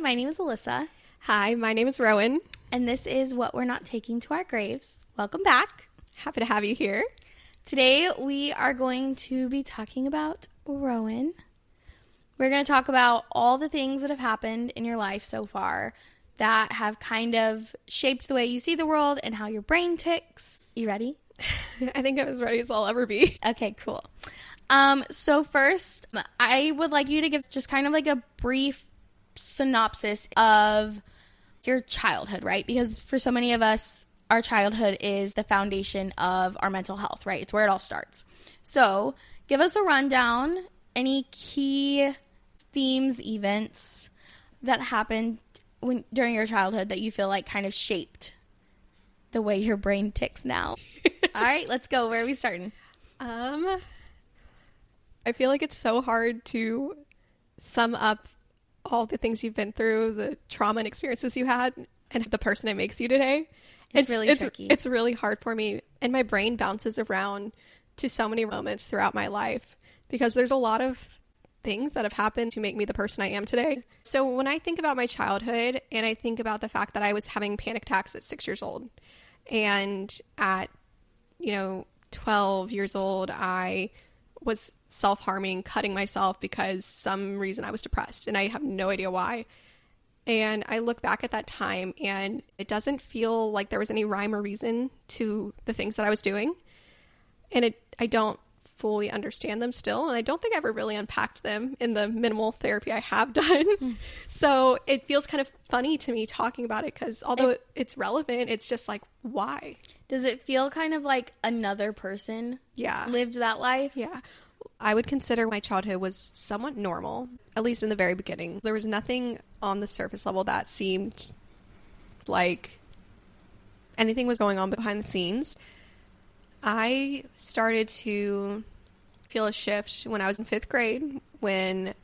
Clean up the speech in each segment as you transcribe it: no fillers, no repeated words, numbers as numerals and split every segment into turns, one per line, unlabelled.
my name is Alyssa.
Hi, my name is Rowan.
And this is What We're Not Taking to Our Graves. Welcome back.
Happy to have you here.
Today we are going to be talking about Rowan. We're going to talk about all the things that have happened in your life so far that have kind of shaped the way you see the world and how your brain ticks. You ready?
I think I'm as ready as I'll ever be.
Okay, cool. So first, I would like you to give just kind of like a brief synopsis of your childhood, right? Because for so many of us, our childhood is the foundation of our mental health, right? It's where it all starts. So give us a rundown, any key themes, events that happened during your childhood that you feel like kind of shaped the way your brain ticks now. All right, let's go. Where are we starting?
I feel like it's so hard to sum up all the things you've been through, the trauma and experiences you had, and the person it makes you today.
It's really tricky.
It's really hard for me, and my brain bounces around to so many moments throughout my life because there's a lot of things that have happened to make me the person I am today. So when I think about my childhood and I think about the fact that I was having panic attacks at 6 years old, and at 12 years old I was self-harming, cutting myself because some reason I was depressed and I have no idea why. And I look back at that time and it doesn't feel like there was any rhyme or reason to the things that I was doing. And I don't fully understand them still. And I don't think I ever really unpacked them in the minimal therapy I have done. So it feels kind of funny to me talking about it because although it's relevant, it's just like, why?
Does it feel kind of like another person lived that life?
Yeah. I would consider my childhood was somewhat normal, at least in the very beginning. There was nothing on the surface level that seemed like anything was going on behind the scenes. I started to feel a shift when I was in 5th grade when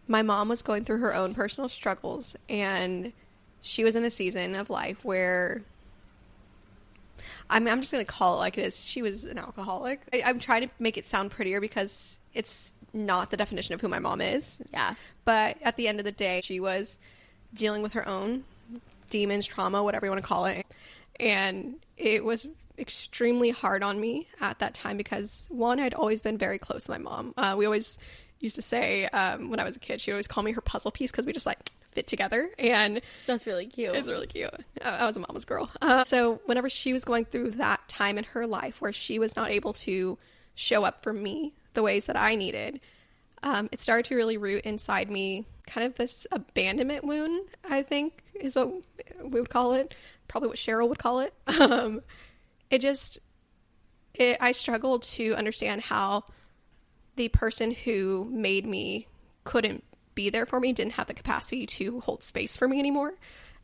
my mom was going through her own personal struggles, and she was in a season of life where I'm just going to call it like it is. She was an alcoholic. I'm trying to make it sound prettier because it's not the definition of who my mom is.
Yeah.
But at the end of the day, she was dealing with her own demons, trauma, whatever you want to call it. And it was extremely hard on me at that time because, one, I'd always been very close to my mom. We always used to say when I was a kid, she'd always call me her puzzle piece because we just like fit together. And
that's really cute.
It's really cute. I was a mama's girl. So whenever she was going through that time in her life where she was not able to show up for me the ways that I needed, it started to really root inside me kind of this abandonment wound, I think is what we would call it. Probably what Cheryl would call it. I struggled to understand how the person who made me couldn't be there for me, didn't have the capacity to hold space for me anymore.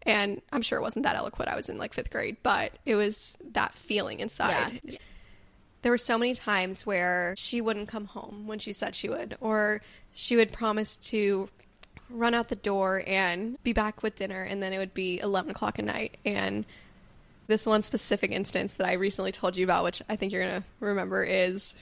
And I'm sure it wasn't that eloquent. I was in like 5th grade, but it was that feeling inside. Yeah. There were so many times where she wouldn't come home when she said she would, or she would promise to run out the door and be back with dinner, and then it would be 11 o'clock at night. And this one specific instance that I recently told you about, which I think you're going to remember, is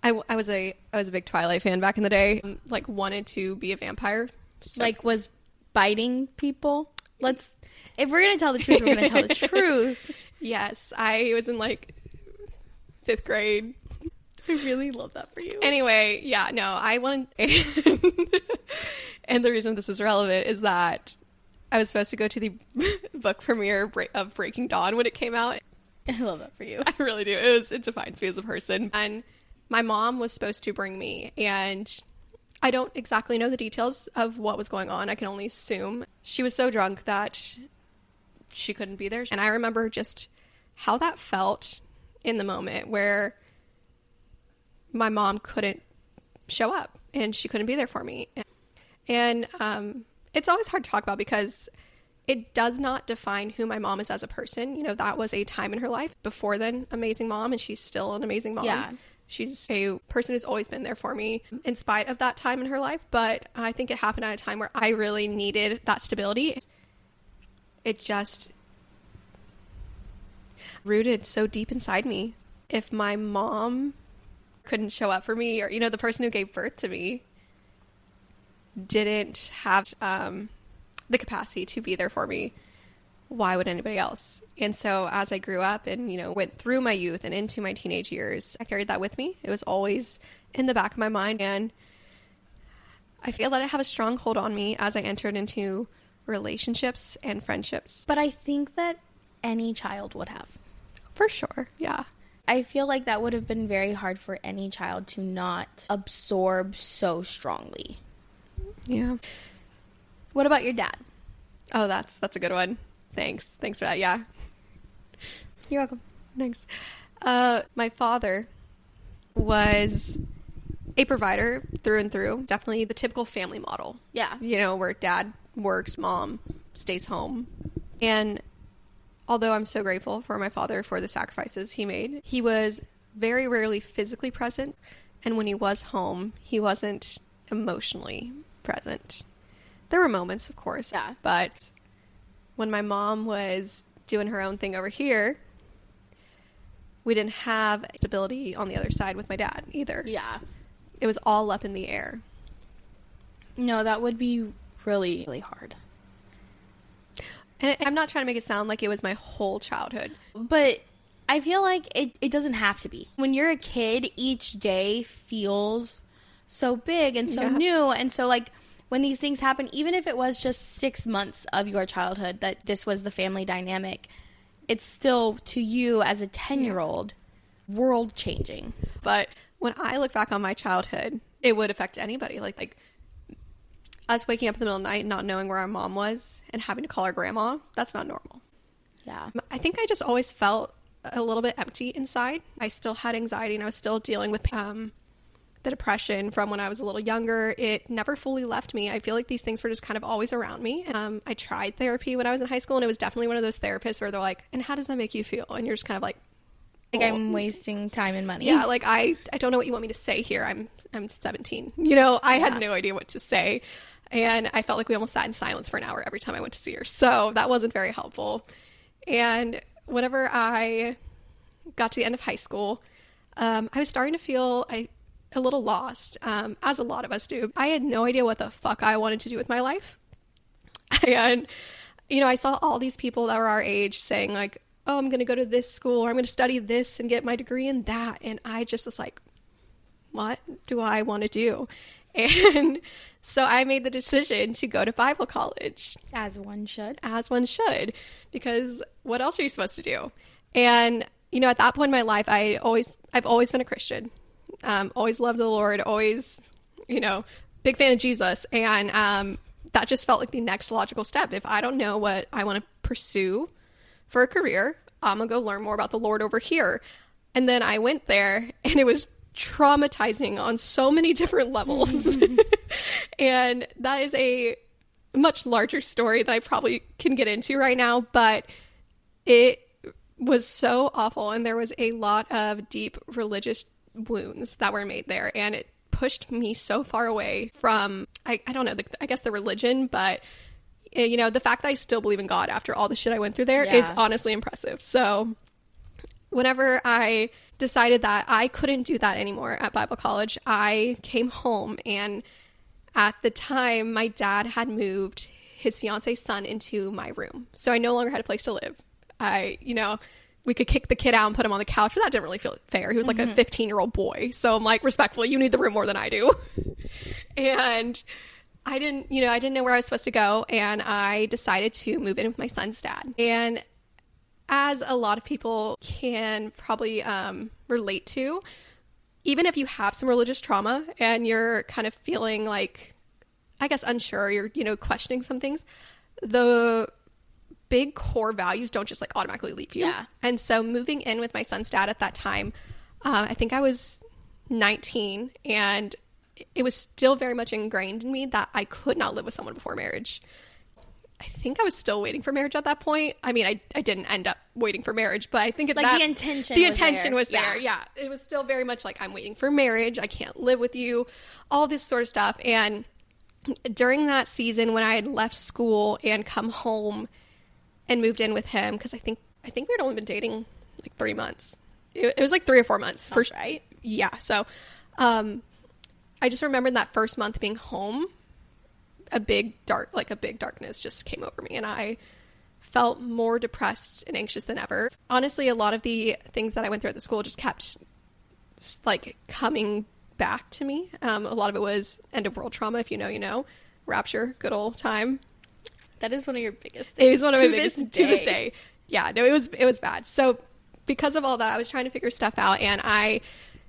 I was a big Twilight fan back in the day, like wanted to be a vampire. So.
Like was biting people? If we're going to tell the truth, we're going to tell the truth.
Yes, I was in like 5th grade.
I really love that for you.
Anyway, yeah, no, I wanted, and the reason this is relevant is that I was supposed to go to the book premiere of Breaking Dawn when it came out.
I love that for you.
I really do. It defines me as a person. And my mom was supposed to bring me, and I don't exactly know the details of what was going on. I can only assume. She was so drunk that she couldn't be there. And I remember just how that felt in the moment where my mom couldn't show up and she couldn't be there for me. And it's always hard to talk about because it does not define who my mom is as a person. That was a time in her life before then, amazing mom, and she's still an amazing mom.
Yeah.
She's a person who's always been there for me in spite of that time in her life. But I think it happened at a time where I really needed that stability. It just rooted so deep inside me. If my mom couldn't show up for me, or, the person who gave birth to me didn't have the capacity to be there for me, why would anybody else? And so as I grew up and, went through my youth and into my teenage years, I carried that with me. It was always in the back of my mind. And I feel that it had a strong hold on me as I entered into relationships and friendships.
But I think that any child would have.
For sure. Yeah.
I feel like that would have been very hard for any child to not absorb so strongly.
Yeah.
What about your dad?
Oh, that's a good one. Thanks for that. Yeah.
You're welcome.
Thanks. My father was a provider through and through. Definitely the typical family model.
Yeah.
Where dad works, mom stays home. And although I'm so grateful for my father for the sacrifices he made, he was very rarely physically present. And when he was home, he wasn't emotionally present. There were moments, of course.
Yeah.
But when my mom was doing her own thing over here, we didn't have stability on the other side with my dad either.
Yeah.
It was all up in the air.
No, that would be really, really hard.
And I'm not trying to make it sound like it was my whole childhood.
But I feel like it doesn't have to be. When you're a kid, each day feels so big and so new. And so, like, when these things happen, even if it was just 6 months of your childhood that this was the family dynamic, it's still, to you as a 10-year-old, world-changing.
But when I look back on my childhood, it would affect anybody. Like us waking up in the middle of the night, not knowing where our mom was, and having to call our grandma, that's not normal.
Yeah.
I think I just always felt a little bit empty inside. I still had anxiety, and I was still dealing with the depression from when I was a little younger. It never fully left me. I feel like these things were just kind of always around me. I tried therapy when I was in high school, and it was definitely one of those therapists where they're like, and how does that make you feel? And you're just kind of like
I'm wasting time and money.
Yeah, like I don't know what you want me to say here. I'm 17. I had no idea what to say. And I felt like we almost sat in silence for an hour every time I went to see her. So that wasn't very helpful. And whenever I got to the end of high school, I was starting to feel a little lost, as a lot of us do. I had no idea what the fuck I wanted to do with my life. And, I saw all these people that were our age saying like, oh, I'm going to go to this school, or I'm going to study this and get my degree in that. And I just was like, what do I want to do? And so I made the decision to go to Bible college.
As one should.
As one should. Because what else are you supposed to do? And, at that point in my life, I've always been a Christian. Always loved the Lord, always, big fan of Jesus. And that just felt like the next logical step. If I don't know what I want to pursue for a career, I'm going to go learn more about the Lord over here. And then I went there, and it was traumatizing on so many different levels. And that is a much larger story that I probably can get into right now, but it was so awful. And there was a lot of deep religious wounds that were made there. And it pushed me so far away from, I don't know, I guess the religion, but the fact that I still believe in God after all the shit I went through there is honestly impressive. So whenever I decided that I couldn't do that anymore at Bible college, I came home, and at the time my dad had moved his fiance's son into my room. So I no longer had a place to live. We could kick the kid out and put him on the couch, but that didn't really feel fair. He was like a 15-year-old boy. So I'm like, respectfully, you need the room more than I do. And I didn't know where I was supposed to go. And I decided to move in with my son's dad. And as a lot of people can probably relate to, even if you have some religious trauma and you're kind of feeling like, I guess, unsure, you're, questioning some things, the big core values don't just like automatically leave you.
Yeah.
And so moving in with my son's dad at that time, I think I was 19, and it was still very much ingrained in me that I could not live with someone before marriage. I think I was still waiting for marriage at that point. I mean, I didn't end up waiting for marriage, but I think
the intention
was there. Yeah. It was still very much like, I'm waiting for marriage. I can't live with you, all this sort of stuff. And during that season when I had left school and come home and moved in with him, because I think we had only been dating like 3 months. It was like 3 or 4 months.
That's right.
Yeah. So I just remembered that first month being home a big darkness just came over me, and I felt more depressed and anxious than ever. Honestly, a lot of the things that I went through at the school just kept like coming back to me. A lot of it was end of world trauma. If you know, you know. Rapture, good old time.
That is one of your biggest things.
It was one of my biggest to this day. Yeah, no, it was bad. So because of all that, I was trying to figure stuff out, and I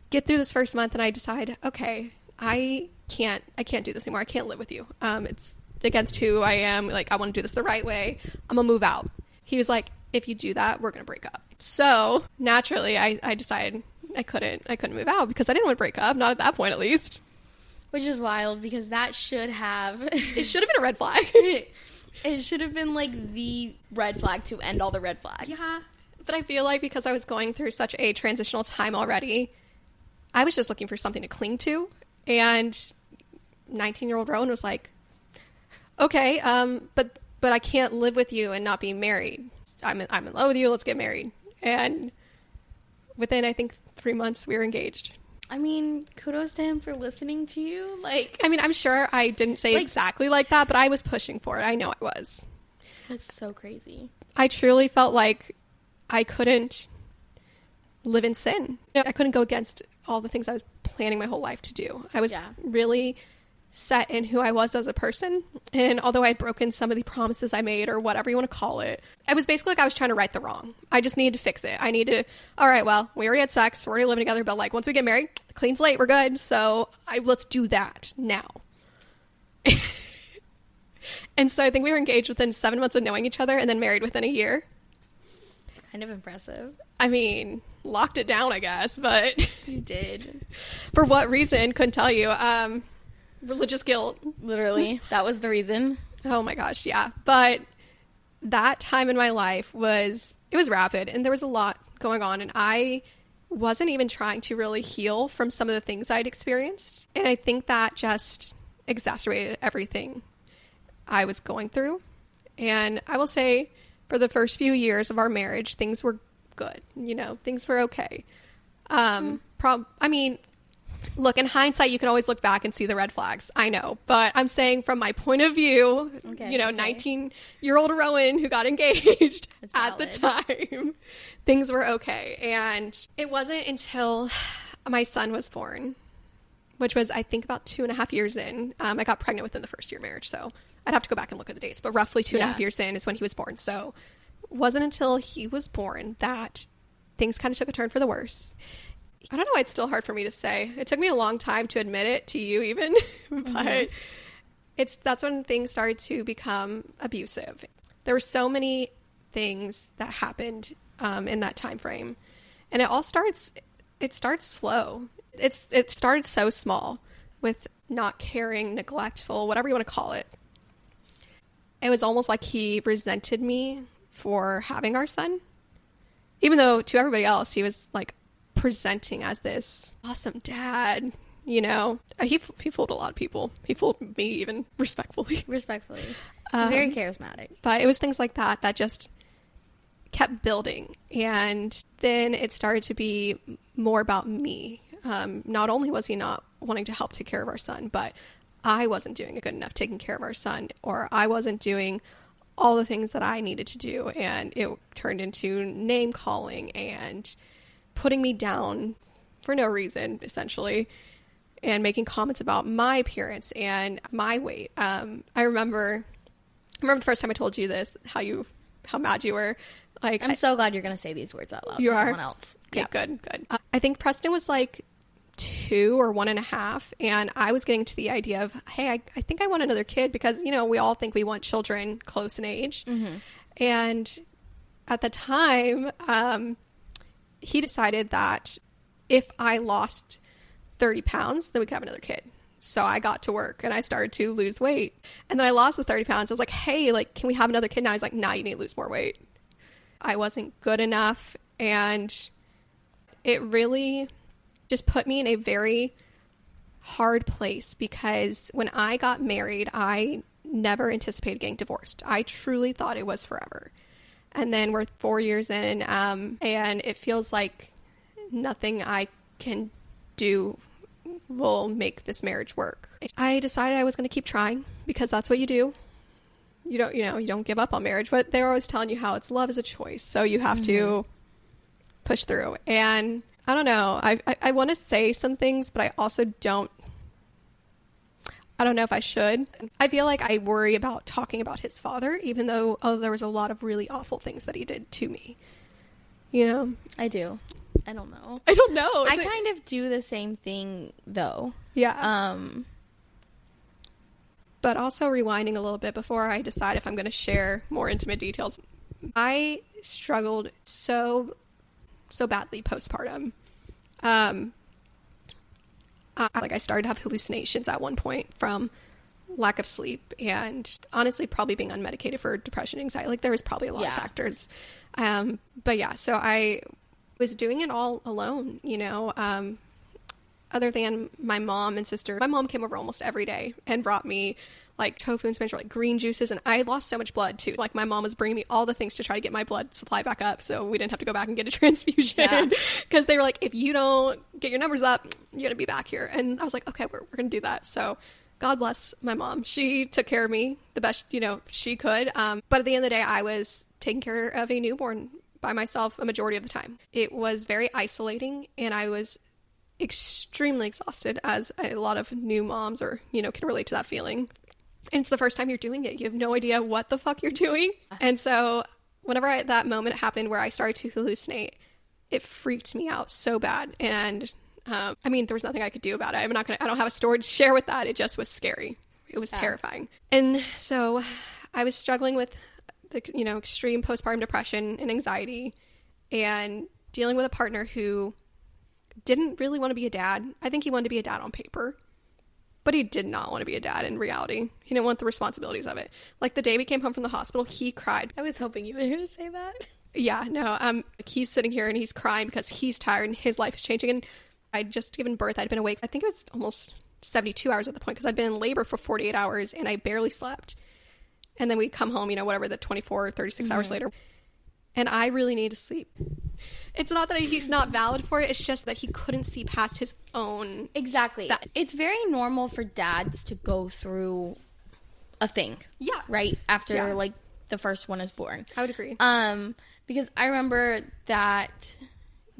get through this first month and I decide, okay, I can't do this anymore. I can't live with you. It's against who I am. Like, I want to do this the right way. I'm gonna move out. He was like, if you do that, we're gonna break up. So naturally I decided I couldn't move out because I didn't want to break up, not at that point at least.
Which is wild because that should have
it should have been a red flag.
It should have been like the red flag to end all the red flags.
Yeah. But I feel like because I was going through such a transitional time already, I was just looking for something to cling to. And 19-year-old Rowan was like, okay, but I can't live with you and not be married. I'm in love with you. Let's get married. And within, I think, 3 months, we were engaged.
I mean, kudos to him for listening to you. Like,
I mean, I'm sure I didn't say exactly like that, but I was pushing for it. I know I was.
That's so crazy.
I truly felt like I couldn't live in sin. I couldn't go against all the things I was planning my whole life to do. I was really set in who I was as a person. And although I had broken some of the promises I made or whatever you want to call it, it was basically like I was trying to right the wrong. I just needed to fix it. I need to, all right, well, we already had sex. We're already living together. But like once we get married, clean slate, we're good. So let's do that now. And so I think we were engaged within 7 months of knowing each other and then married within a year.
Kind of impressive.
I mean, locked it down, I guess, but
you did.
For what reason? Couldn't tell you. Religious guilt.
Literally. That was the reason.
Oh my gosh, yeah. But that time in my life was rapid and there was a lot going on, and I wasn't even trying to really heal from some of the things I'd experienced. And I think that just exacerbated everything I was going through. And I will say for the first few years of our marriage, things were good. You know, things were okay. I mean, look, in hindsight, you can always look back and see the red flags. I know. But I'm saying from my point of view, 19-year-old Rowan who got engaged at the time, things were okay. And it wasn't until my son was born, which was, I think, about 2.5 years in. I got pregnant within the first year of marriage, so I'd have to go back and look at the dates. But roughly 2.5 years in is when he was born. So it wasn't until he was born that things kind of took a turn for the worse. I don't know why it's still hard for me to say. It took me a long time to admit it to you even, but that's when things started to become abusive. There were so many things that happened in that time frame, and it starts slow. It started so small with not caring, neglectful, whatever you want to call it. It was almost like he resented me for having our son, even though to everybody else he was like presenting as this awesome dad, you know. He fooled a lot of people. He fooled me even respectfully.
He's very charismatic.
But it was things like that just kept building. And then it started to be more about me. Not only was he not wanting to help take care of our son, but I wasn't doing a good enough taking care of our son, or I wasn't doing all the things that I needed to do. And it turned into name calling and putting me down for no reason, essentially, and making comments about my appearance and my weight. I remember the first time I told you this, how mad you were. Like,
I'm so glad you're going to say these words out loud
you
to
are?
Someone else.
Okay, good. I think Preston was like 2 or 1.5, and I was getting to the idea of, hey, I think I want another kid because, you know, we all think we want children close in age. Mm-hmm. And at the time, he decided that if I lost 30 pounds, then we could have another kid. So I got to work and I started to lose weight. And then I lost the 30 pounds. I was like, hey, like, can we have another kid now? He's like, nah, you need to lose more weight. I wasn't good enough. And it really just put me in a very hard place because when I got married, I never anticipated getting divorced. I truly thought it was forever. And then we're 4 years in, and it feels like nothing I can do will make this marriage work. I decided I was going to keep trying because that's what you do. You don't give up on marriage, but they're always telling you how love is a choice. So you have to push through. And I don't know. I want to say some things, but I also don't. I don't know if I should. I feel like I worry about talking about his father, even though there was a lot of really awful things that he did to me. You know?
I do. I don't know.
I
kind of do the same thing, though.
Yeah. But also rewinding a little bit before I decide if I'm going to share more intimate details. I struggled so badly postpartum. I started to have hallucinations at one point from lack of sleep and honestly probably being unmedicated for depression, anxiety. Like there was probably a lot of factors. But yeah, so I was doing it all alone, other than my mom and sister. My mom came over almost every day and brought me like tofu and spinach, like green juices, and I lost so much blood too. Like my mom was bringing me all the things to try to get my blood supply back up, so we didn't have to go back and get a transfusion because they were like, if you don't get your numbers up, you're gonna be back here. And I was like, okay, we're gonna do that. So God bless my mom. She took care of me the best she could. But at the end of the day, I was taking care of a newborn by myself a majority of the time. It was very isolating, and I was extremely exhausted, as a lot of new moms can relate to that feeling. And it's the first time you're doing it. You have no idea what the fuck you're doing. And so whenever that moment happened where I started to hallucinate, it freaked me out so bad. And there was nothing I could do about it. I don't have a story to share with that. It just was scary. It was terrifying. And so I was struggling with the, extreme postpartum depression and anxiety and dealing with a partner who didn't really want to be a dad. I think he wanted to be a dad on paper, but he did not want to be a dad in reality. He didn't want the responsibilities of it. Like the day we came home from the hospital, he cried.
I was hoping you were going to say that.
Yeah, no. He's sitting here and he's crying because he's tired and his life is changing. And I'd just given birth. I'd been awake. I think it was almost 72 hours at the point because I'd been in labor for 48 hours and I barely slept. And then we'd come home, the 24 or 36 hours later. And I really needed to sleep. It's not that he's not valid for it. It's just that he couldn't see past his own.
Exactly. It's very normal for dads to go through a thing. Yeah. Right? After, the first one is born.
I would agree.
Because I remember that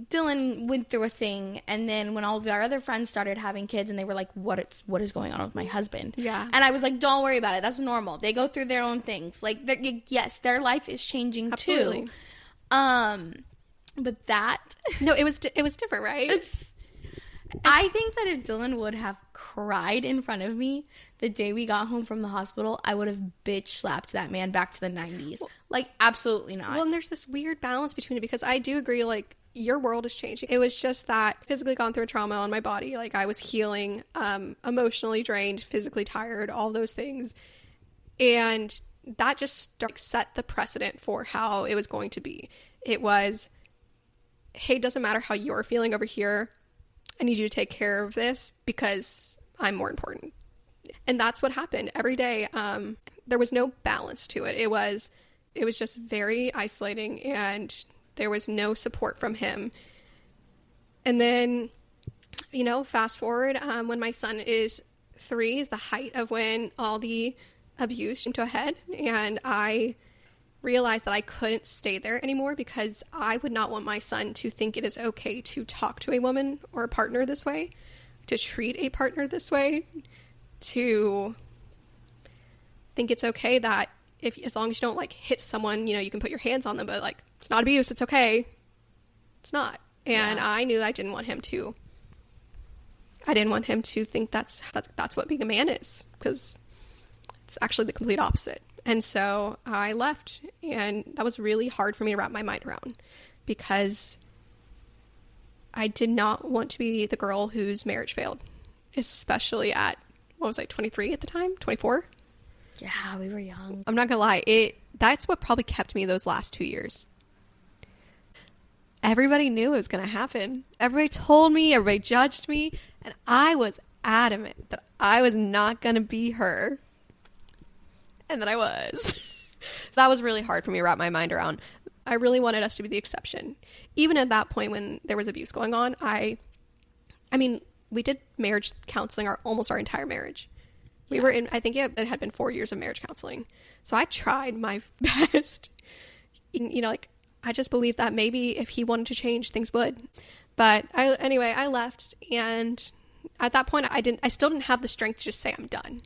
Dylan went through a thing, and then when all of our other friends started having kids, and they were like, what is going on with my husband?
Yeah.
And I was like, don't worry about it. That's normal. They go through their own things. Like, yes, their life is changing
Absolutely.
too. But that...
No, it was different, right?
I think that if Dylan would have cried in front of me the day we got home from the hospital, I would have bitch slapped that man back to the 90s. Absolutely not.
Well, and there's this weird balance between it because I do agree, your world is changing. It was just that physically gone through a trauma on my body. I was healing, emotionally drained, physically tired, all those things. And that just set the precedent for how it was going to be. It was, hey, it doesn't matter how you're feeling over here. I need you to take care of this because I'm more important. And that's what happened every day. There was no balance to it. It was just very isolating, and there was no support from him. And then, fast forward, when my son is 3 is the height of when all the abuse came to a head. And I realized that I couldn't stay there anymore because I would not want my son to think it is okay to talk to a woman or a partner this way, to treat a partner this way, to think it's okay that as long as you don't hit someone, you can put your hands on them, but it's not abuse. It's okay. It's not. And I knew I didn't want him to think that's what being a man is, because it's actually the complete opposite. And so I left, and that was really hard for me to wrap my mind around because I did not want to be the girl whose marriage failed, especially at, 23 at the time? 24?
Yeah, we were young.
I'm not gonna lie, that's what probably kept me those last 2 years. Everybody knew it was gonna happen. Everybody told me, everybody judged me, and I was adamant that I was not gonna be her. And then I was. So that was really hard for me to wrap my mind around. I really wanted us to be the exception. Even at that point when there was abuse going on, I mean, we did marriage counseling almost our entire marriage. We were in, I think it had been 4 years of marriage counseling. So I tried my best. You know, like, I just believed that maybe if he wanted to change, things would. But anyway, I left, and at that point, I still didn't have the strength to just say I'm done.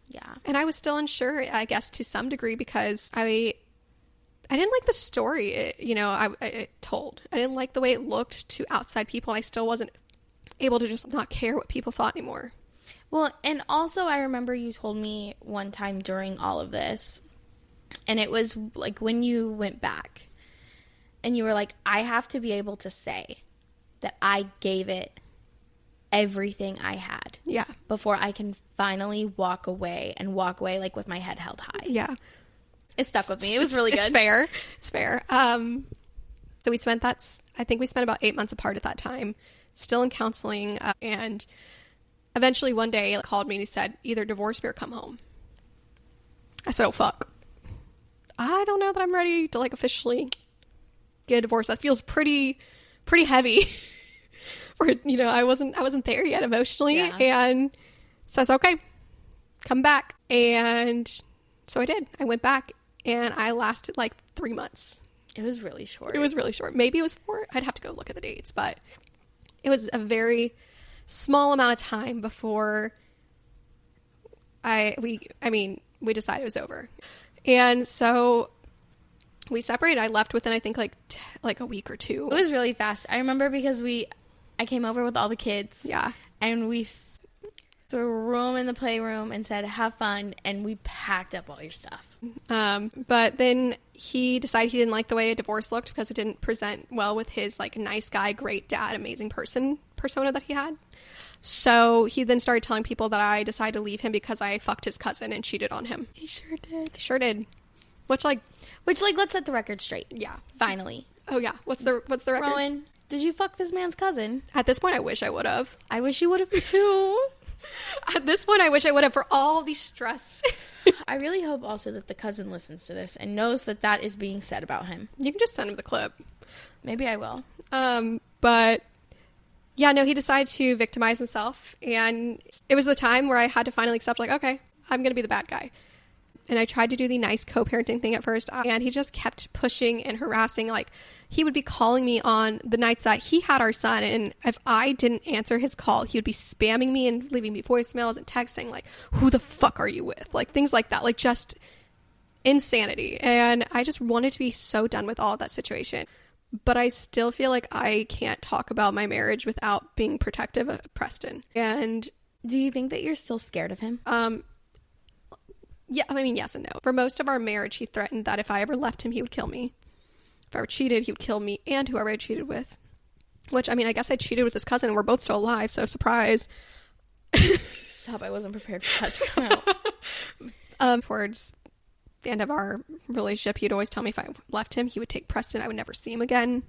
Yeah.
And I was still unsure, I guess, to some degree, because I didn't like the story it told. I didn't like the way it looked to outside people, and I still wasn't able to just not care what people thought anymore.
Well, and also I remember you told me one time during all of this, and it was like when you went back, and you were like, I have to be able to say that I gave it everything I had.
Yeah.
Before I can finally walk away like with my head held high.
Yeah.
It stuck with me. It was really good.
It's fair. So we spent I think we spent about 8 months apart at that time, still in counseling. And eventually one day he called me and he said, either divorce me or come home. I said, oh, fuck. I don't know that I'm ready to, like, officially get a divorce. That feels pretty heavy. For, you know, I wasn't there yet emotionally.
Yeah.
And so I said, okay, come back. And so I did. I went back, and I lasted like 3 months.
It was really short.
Maybe it was 4. I'd have to go look at the dates, but it was a very small amount of time before we decided it was over. And so we separated. I left within, I think, like a week or two.
It was really fast. I remember because I came over with all the kids.
Yeah.
And we threw a room in the playroom and said, have fun. And we packed up all your stuff.
But then he decided he didn't like the way a divorce looked because it didn't present well with his, like, nice guy, great dad, amazing persona that he had. So he then started telling people that I decided to leave him because I fucked his cousin and cheated on him.
He sure did.
Sure did. Which,
let's set the record straight.
Yeah.
Finally.
Oh, yeah. What's the record?
Rowan, did you fuck this man's cousin?
At this point, I wish I would have.
I wish you would have too.
At this point, I wish I would have, for all the stress.
I really hope also that the cousin listens to this and knows that is being said about him.
You can just send him the clip.
Maybe I will.
But yeah, no, he decided to victimize himself. And it was the time where I had to finally accept, like, okay, I'm going to be the bad guy. And I tried to do the nice co-parenting thing at first. And he just kept pushing and harassing. Like, he would be calling me on the nights that he had our son. And if I didn't answer his call, he would be spamming me and leaving me voicemails and texting, like, who the fuck are you with? Like, things like that. Like, just insanity. And I just wanted to be so done with all of that situation. But I still feel like I can't talk about my marriage without being protective of Preston. And
do you think that you're still scared of him?
Yeah, I mean, yes and no. For most of our marriage, he threatened that if I ever left him, he would kill me. If I ever cheated, he would kill me and whoever I cheated with. Which, I mean, I guess I cheated with his cousin and we're both still alive, so surprise.
Stop, I wasn't prepared for that to come
out. Towards the end of our relationship, he'd always tell me if I left him, he would take Preston. I would never see him again.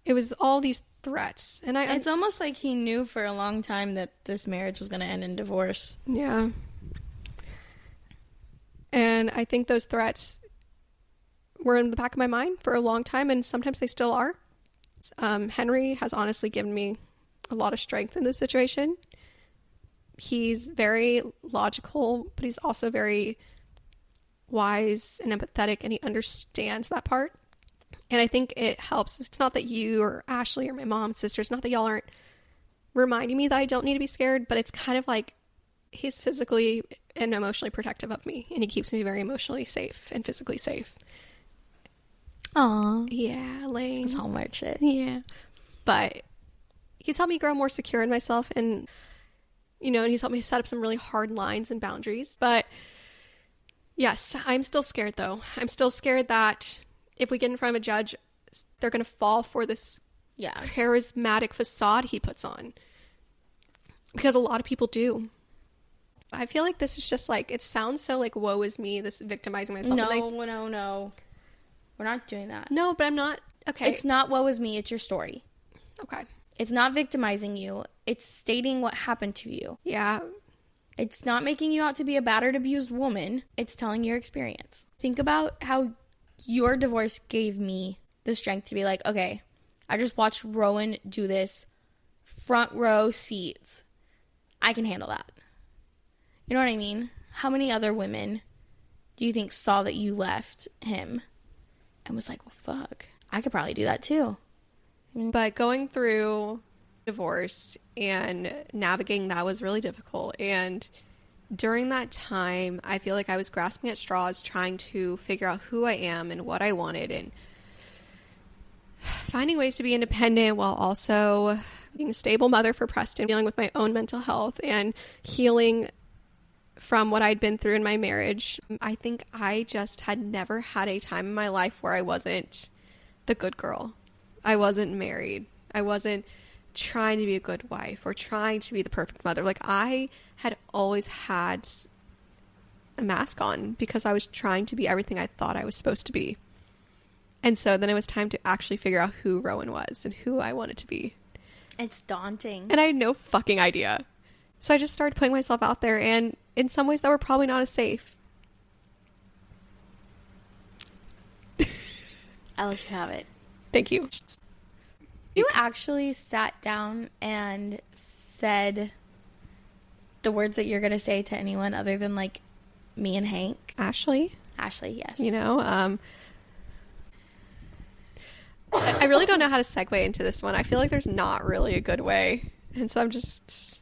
It was all these threats. And
it's almost like he knew for a long time that this marriage was going to end in divorce.
Yeah. And I think those threats were in the back of my mind for a long time, and sometimes they still are. Henry has honestly given me a lot of strength in this situation. He's very logical, but he's also very wise and empathetic, and he understands that part. And I think it helps. It's not that you or Ashley or my mom and sisters, not that y'all aren't reminding me that I don't need to be scared, but it's kind of like he's physically and emotionally protective of me, and he keeps me very emotionally safe and physically safe.
Aww.
Yeah, lame.
That's Hallmark shit.
Yeah. But he's helped me grow more secure in myself, and, you know, and he's helped me set up some really hard lines and boundaries. But yes, I'm still scared, though. I'm still scared that if we get in front of a judge, they're going to fall for this charismatic facade he puts on. Because a lot of people do. I feel like this is just like, it sounds so like, woe is me, this victimizing myself.
No. We're not doing that.
No, but I'm not. Okay.
It's not woe is me. It's your story.
Okay.
It's not victimizing you. It's stating what happened to you.
Yeah.
It's not making you out to be a battered, abused woman. It's telling your experience. Think about how your divorce gave me the strength to be like, okay, I just watched Rowan do this front row seats. I can handle that. You know what I mean? How many other women do you think saw that you left him and was like, well, fuck, I could probably do that too?
But going through divorce and navigating that was really difficult. And during that time, I feel like I was grasping at straws, trying to figure out who I am and what I wanted, and finding ways to be independent while also being a stable mother for Preston, dealing with my own mental health and healing from what I'd been through in my marriage. I think I just had never had a time in my life where I wasn't the good girl. I wasn't married. I wasn't trying to be a good wife or trying to be the perfect mother. Like, I had always had a mask on because I was trying to be everything I thought I was supposed to be. And so then it was time to actually figure out who Rowan was and who I wanted to be.
It's daunting.
And I had no fucking idea. So I just started putting myself out there, and in some ways that were probably not as safe.
I'll let you have it.
Thank you.
You actually sat down and said the words that you're going to say to anyone other than, like, me and Hank?
Ashley,
yes.
You know, I really don't know how to segue into this one. I feel like there's not really a good way. And so I'm just...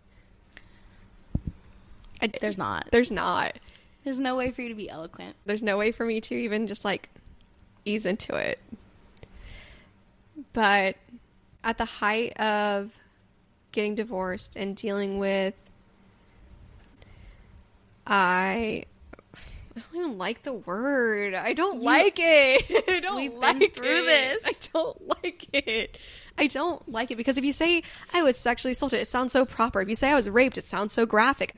There's not.
There's not.
There's no way for you to be eloquent.
There's no way for me to even just, like, ease into it. But at the height of getting divorced and dealing with... I don't even like the word. I don't like it. I don't
We've
like
been through
it.
this.
I don't like it. I don't like it because if you say I was sexually assaulted, it sounds so proper. If you say I was raped, it sounds so graphic.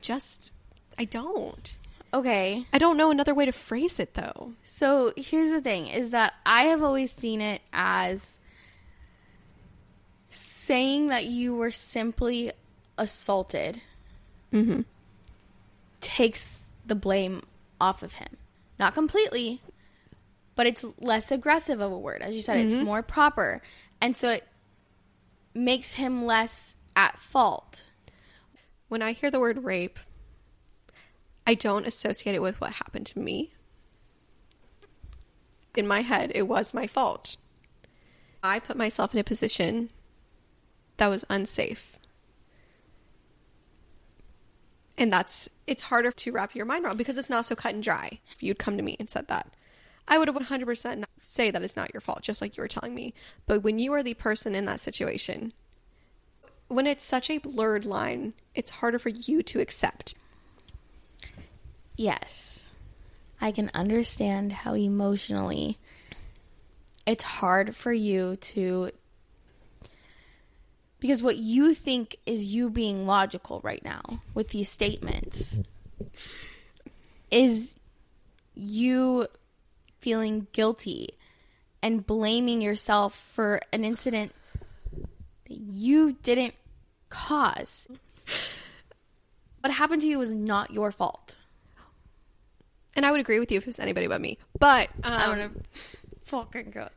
I don't.
Okay.
I don't know another way to phrase it, though.
So here's the thing, is that I have always seen it as saying that you were simply assaulted takes the blame off of him. Not completely, but it's less aggressive of a word. As you said, it's more proper. And so it makes him less at fault.
When I hear the word rape, I don't associate it with what happened to me. In my head, it was my fault. I put myself in a position that was unsafe. And it's harder to wrap your mind around because it's not so cut and dry. If you'd come to me and said that, I would have 100% say that it's not your fault, just like you were telling me. But when you are the person in that situation, when it's such a blurred line, it's harder for you to accept.
Yes. I can understand how emotionally it's hard for you to... Because what you think is you being logical right now with these statements is you feeling guilty and blaming yourself for an incident that you didn't cause. What happened to you was not your fault.
And I would agree with you if it was anybody but me. But
I'm going to fucking go.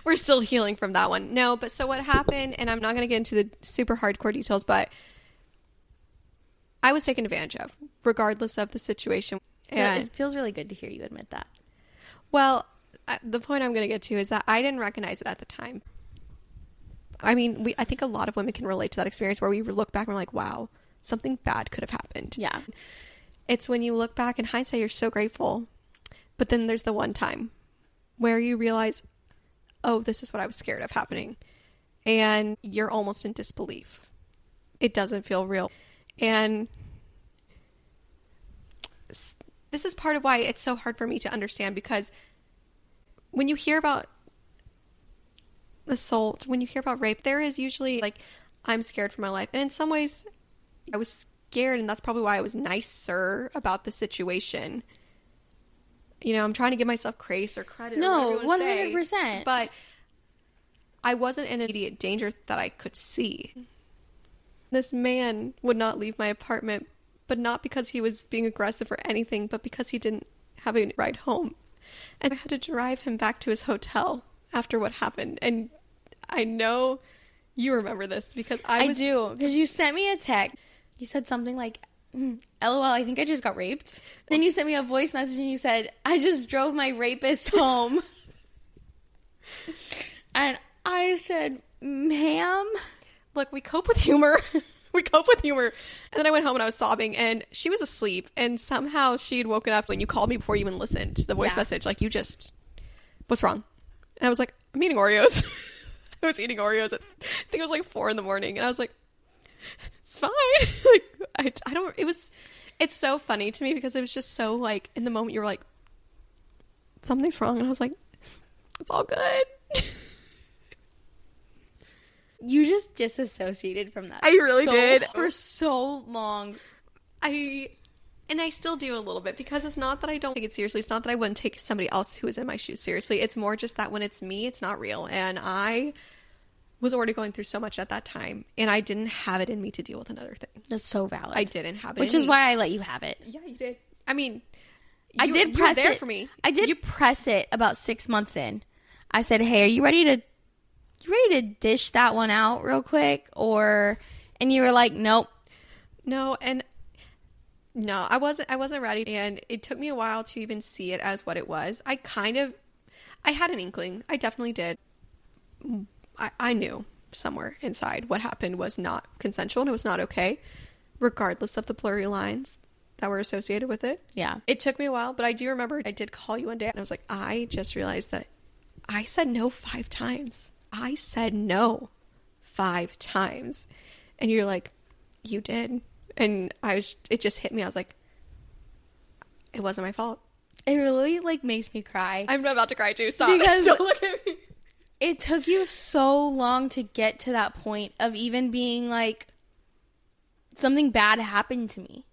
We're still healing from that one. No, but so what happened, and I'm not going to get into the super hardcore details, but I was taken advantage of, regardless of the situation. And
it feels really good to hear you admit that.
Well, the point I'm going to get to is that I didn't recognize it at the time. I mean, I think a lot of women can relate to that experience where we look back and we're like, wow, something bad could have happened.
Yeah.
It's when you look back in hindsight, you're so grateful. But then there's the one time where you realize, oh, this is what I was scared of happening. And you're almost in disbelief. It doesn't feel real. And this is part of why it's so hard for me to understand, because when you hear about assault, when you hear about rape, there is usually like, I'm scared for my life. And in some ways, I was scared, and that's probably why I was nicer about the situation. You know, I'm trying to give myself grace or credit.
No,
or 100%.
Say,
but I wasn't in immediate danger that I could see. This man would not leave my apartment, but not because he was being aggressive or anything, but because he didn't have a ride home. And I had to drive him back to his hotel after what happened. And I know You remember this because
I do, because you sent me a text. You said something like, LOL, I think I just got raped. Then you sent me a voice message and you said, I just drove my rapist home. And I said, ma'am.
Look, we cope with humor. We cope with humor. And then I went home and I was sobbing and she was asleep. And somehow she had woken up when you called me before you even listened to the voice message. Like, what's wrong? And I was like, I'm eating Oreos. I was eating Oreos at, I think it was like 4 a.m. And I was like, it's fine. Like, I don't, it's so funny to me because it was just so like, in the moment you were like, something's wrong. And I was like, it's all good.
You just disassociated from that.
I really did.
For so long.
And I still do a little bit because it's not that I don't take it seriously. It's not that I wouldn't take somebody else who is in my shoes seriously. It's more just that when it's me, it's not real. And I was already going through so much at that time. And I didn't have it in me to deal with another thing.
That's so valid.
I didn't have it
Which is why I let you have it.
Yeah, you did. I mean,
I did press
you were there
it
for me.
I did press it about 6 months in. I said, hey, are you ready to dish that one out real quick? And you were like, nope.
No, I wasn't ready, and it took me a while to even see it as what it was. I had an inkling. I definitely did. I knew somewhere inside what happened was not consensual and it was not okay, regardless of the blurry lines that were associated with it.
Yeah.
It took me a while, but I do remember I did call you one day and I was like, I just realized that I said no 5 times. I said no 5 times. And you're like, you did. And it just hit me. I was like, it wasn't my fault.
It really like makes me cry.
I'm about to cry too. Stop.
Because
don't look at me.
It took you so long to get to that point of even being like, something bad happened to me.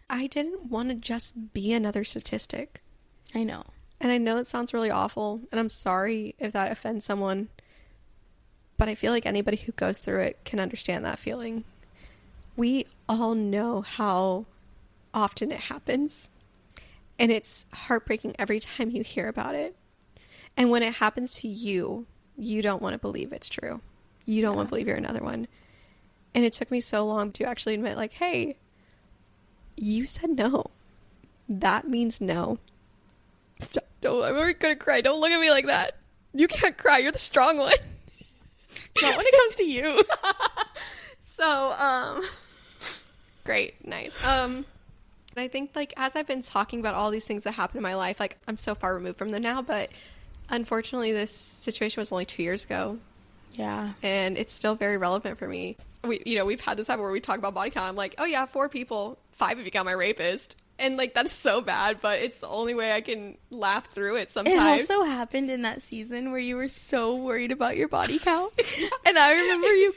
I didn't want to just be another statistic.
I know.
And I know it sounds really awful. And I'm sorry if that offends someone. But I feel like anybody who goes through it can understand that feeling. We all know how often it happens. And it's heartbreaking every time you hear about it. And when it happens to you, you don't want to believe it's true. You don't want to believe you're another one. And it took me so long to actually admit, like, hey, you said no. That means no. Stop. I'm already going to cry. Don't look at me like that. You can't cry. You're the strong one. Not when it comes to you. So, great. Nice. I think, like, as I've been talking about all these things that happened in my life, like, I'm so far removed from them now, but unfortunately, this situation was only 2 years ago.
Yeah.
And it's still very relevant for me. We've had this happen where we talk about body count. I'm like, oh yeah, 4 people, 5 of you got my rapist. And like, that's so bad, but it's the only way I can laugh through it sometimes.
It also happened in that season where you were so worried about your body count. And I remember you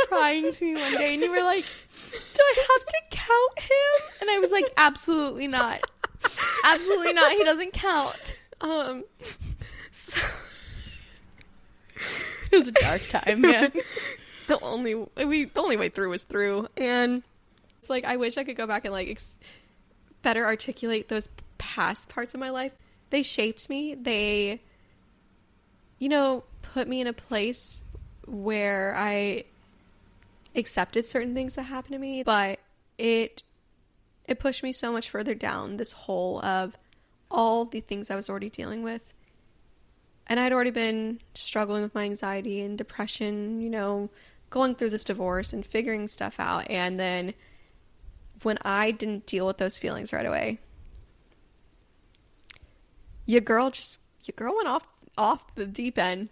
crying to me one day and you were like, do I have to count him? And I was like, absolutely not. Absolutely not. He doesn't count.
So
it was a dark time, man.
The only way through was through. And it's like, I wish I could go back and like better articulate those past parts of my life. They shaped me. They, put me in a place where I accepted certain things that happened to me, but it pushed me so much further down this hole of all the things I was already dealing with. And I'd already been struggling with my anxiety and depression, going through this divorce and figuring stuff out. And then when I didn't deal with those feelings right away, your girl went off the deep end,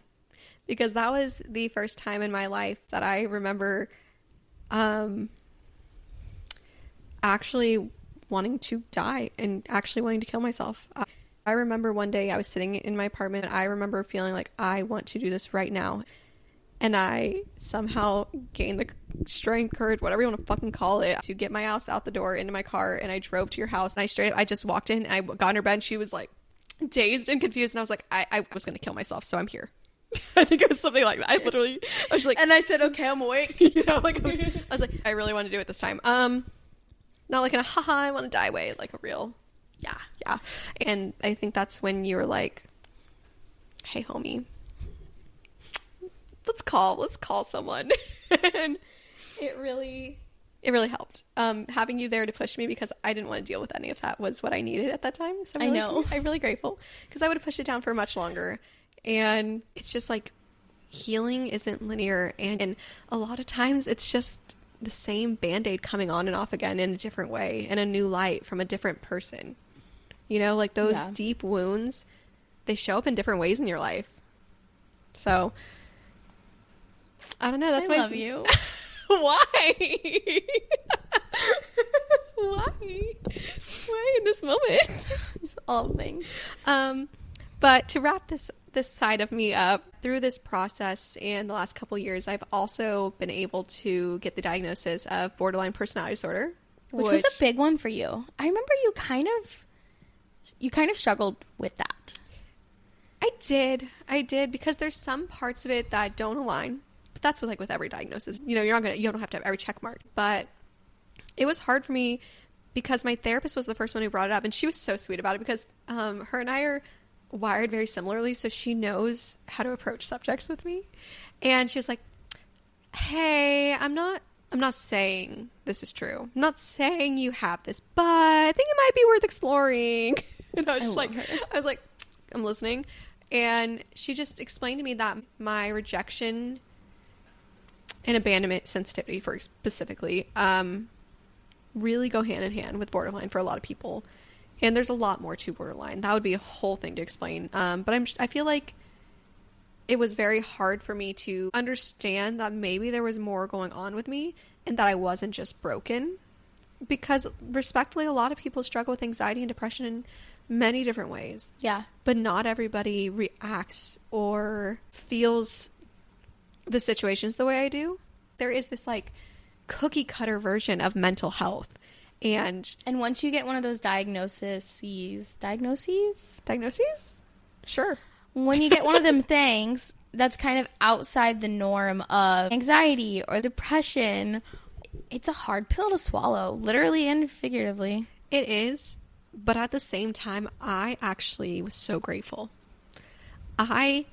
because that was the first time in my life that I remember actually wanting to die and actually wanting to kill myself. I remember one day I was sitting in my apartment. I remember feeling like I want to do this right now. And I somehow gained the strength, courage, whatever you want to fucking call it, to get my ass out the door, into my car, and I drove to your house. And I just walked in, and I got in her bed, and she was like dazed and confused. And I was like, I was going to kill myself, so I'm here. I think it was something like that. I was like,
and I said, okay, I'm awake.
Like I was like, I really want to do it this time. Not like in a haha, I want to die way, like a real, yeah. And I think that's when you were like, hey, homie, let's call someone. And it really helped. Having you there to push me, because I didn't want to deal with any of that, was what I needed at that time. So I'm really grateful, because I would have pushed it down for much longer. And it's just like, healing isn't linear, and a lot of times it's just the same Band-Aid coming on and off again in a different way, in a new light from a different person. You know, like those deep wounds, they show up in different ways in your life. So I don't know. That's
I love you.
Why? Why in this moment?
All things.
But to wrap this side of me up, through this process and the last couple years, I've also been able to get the diagnosis of borderline personality disorder,
which was a big one for you. I remember you kind of struggled with that.
I did, because there's some parts of it that don't align. But that's with every diagnosis. You know, you don't have to have every check mark. But it was hard for me, because my therapist was the first one who brought it up, and she was so sweet about it, because her and I are wired very similarly, so she knows how to approach subjects with me. And she was like, hey, I'm not saying this is true. I'm not saying you have this, but I think it might be worth exploring. And I was just I'm listening. And she just explained to me that my rejection and abandonment sensitivity, for specifically, really go hand in hand with borderline for a lot of people. And there's a lot more to borderline. That would be a whole thing to explain. But I feel like it was very hard for me to understand that maybe there was more going on with me, and that I wasn't just broken. Because respectfully, a lot of people struggle with anxiety and depression in many different ways.
Yeah.
But not everybody reacts or feels the situations the way I do. There is this like cookie cutter version of mental health. And
once you get one of those diagnoses?
Sure.
When you get one of them things that's kind of outside the norm of anxiety or depression, it's a hard pill to swallow, literally and figuratively.
It is. But at the same time, I actually was so grateful. I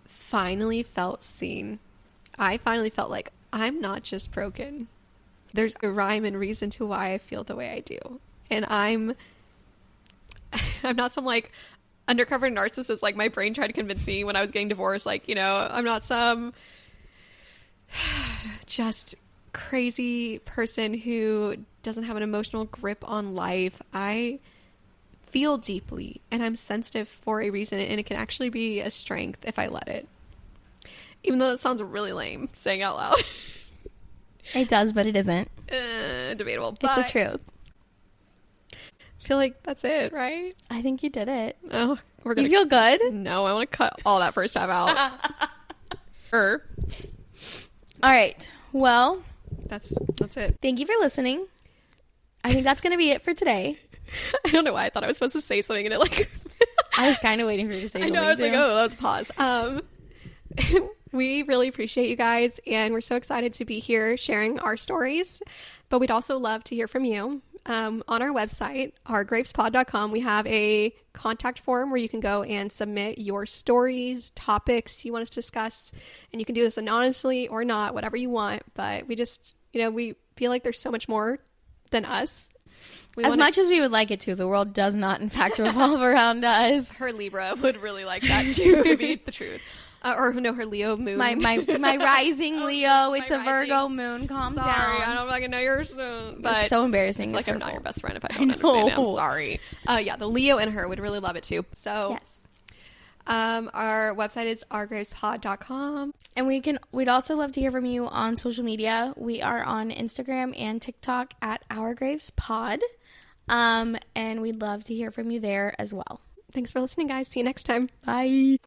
finally felt seen. I finally felt like I'm not just broken. There's a rhyme and reason to why I feel the way I do. And I'm not some like undercover narcissist like my brain tried to convince me when I was getting divorced. Like, you know, I'm not some just crazy person who doesn't have an emotional grip on life. I feel deeply, and I'm sensitive for a reason, and it can actually be a strength if I let it. Even though that sounds really lame saying out loud.
It does, but it isn't.
Debatable.
It's the truth.
I feel like that's it, right?
I think you did it.
Oh,
you feel good?
No, I want to cut all that first half out.
All right. Well,
that's it.
Thank you for listening. I think that's going to be it for today.
I don't know why I thought I was supposed to say something, and it like
I was kind of waiting for you to say something.
I know. I was like, oh, that was a pause. We really appreciate you guys, and we're so excited to be here sharing our stories. But we'd also love to hear from you. On our website, ourgravespod.com, we have a contact form where you can go and submit your stories, topics you want us to discuss, and you can do this anonymously or not, whatever you want. But we just, we feel like there's so much more than us.
Much as we would like it to, the world does not, in fact, revolve around us.
Her Libra would really like that too, to be the truth. Or no, her Leo moon.
My rising Leo. It's a Virgo moon. Calm down.
Sorry, I don't fucking know yours. But
it's so embarrassing.
It's like I'm not your best friend if I don't understand it. I'm sorry. Yeah, the Leo in her would really love it too. So
yes.
Our website is ourgravespod.com.
And we'd also love to hear from you on social media. We are on Instagram and TikTok at ourgravespod. And we'd love to hear from you there as well.
Thanks for listening, guys. See you next time.
Bye.